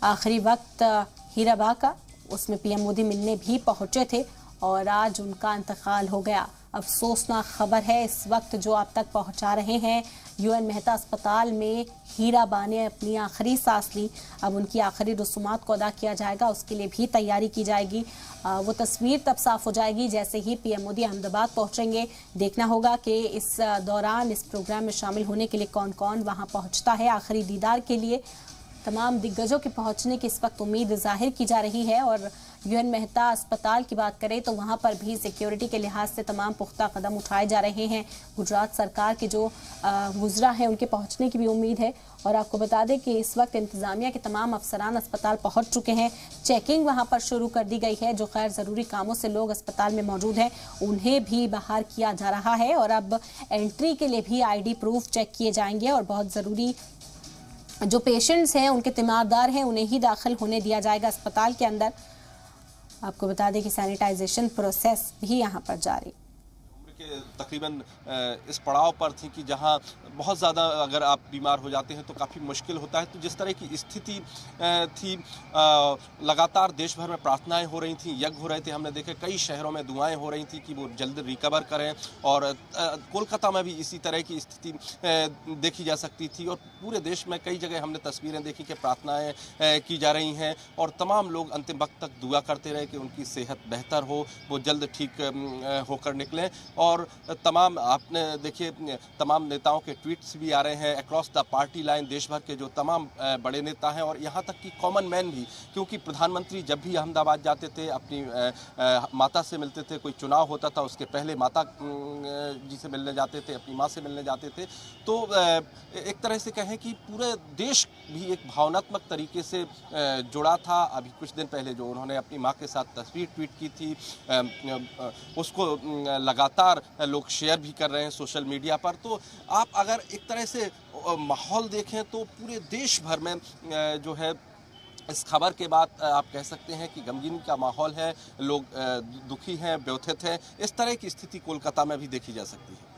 आखिरी वक्त हीराबा का, उसमें पीएम मोदी मिलने भी पहुंचे थे और आज उनका इंतकाल हो गया। अफसोसनाक खबर है इस वक्त जो आप तक पहुंचा रहे हैं। यूएन मेहता अस्पताल में हीराबा ने अपनी आखिरी सांस ली। अब उनकी आखिरी रसूमात को अदा किया जाएगा, उसके लिए भी तैयारी की जाएगी। वो तस्वीर तब साफ हो जाएगी जैसे ही पीएम मोदी अहमदाबाद पहुंचेंगे। देखना होगा कि इस दौरान इस प्रोग्राम में शामिल होने के लिए कौन कौन वहां पहुंचता है आखिरी दीदार के लिए। तमाम दिग्गजों के पहुंचने की इस वक्त उम्मीद जाहिर की जा रही है। और यूएन मेहता अस्पताल की बात करें तो वहां पर भी सिक्योरिटी के लिहाज से तमाम पुख्ता कदम उठाए जा रहे हैं। गुजरात सरकार के जो वुज़रा हैं उनके पहुंचने की भी उम्मीद है। और आपको बता दें कि इस वक्त इंतजामिया के तमाम अफसरान अस्पताल पहुंच चुके हैं। चेकिंग वहां पर शुरू कर दी गई है। जो खैर ज़रूरी कामों से लोग अस्पताल में मौजूद हैं उन्हें भी बाहर किया जा रहा है। और अब एंट्री के लिए भी ID प्रूफ चेक किए जाएंगे और बहुत ज़रूरी जो पेशेंट्स हैं उनके तीमारदार हैं उन्हें ही दाखिल होने दिया जाएगा अस्पताल के अंदर। आपको बता दें कि सैनिटाइजेशन प्रोसेस भी यहां पर जारी। तकरीबन इस पड़ाव पर थी कि जहां बहुत ज़्यादा अगर आप बीमार हो जाते हैं तो काफ़ी मुश्किल होता है। तो जिस तरह की स्थिति थी, लगातार देश भर में प्रार्थनाएं हो रही थी, यज्ञ हो रहे थे। हमने देखे कई शहरों में दुआएं हो रही थी कि वो जल्द रिकवर करें। और कोलकाता में भी इसी तरह की स्थिति देखी जा सकती थी। और पूरे देश में कई जगह हमने तस्वीरें देखी कि प्रार्थनाएँ की जा रही हैं और तमाम लोग अंतिम वक्त तक दुआ करते रहे कि उनकी सेहत बेहतर हो, वो जल्द ठीक होकर निकलें। और तमाम आपने देखिए तमाम नेताओं के ट्वीट्स भी आ रहे हैं अक्रॉस द पार्टी लाइन। देश भर के जो तमाम बड़े नेता हैं और यहाँ तक कि कॉमन मैन भी, क्योंकि प्रधानमंत्री जब भी अहमदाबाद जाते थे अपनी माता से मिलते थे, कोई चुनाव होता था उसके पहले माता जी से मिलने जाते थे, अपनी माँ से मिलने जाते थे। तो एक तरह से कहें कि पूरे देश भी एक भावनात्मक तरीके से जुड़ा था। अभी कुछ दिन पहले जो उन्होंने अपनी माँ के साथ तस्वीर ट्वीट की थी उसको लगातार लोग शेयर भी कर रहे हैं सोशल मीडिया पर। तो आप अगर एक तरह से माहौल देखें तो पूरे देश भर में जो है इस खबर के बाद आप कह सकते हैं कि गमगीनी का माहौल है, लोग दुखी हैं, व्यथित हैं। इस तरह की स्थिति कोलकाता में भी देखी जा सकती है।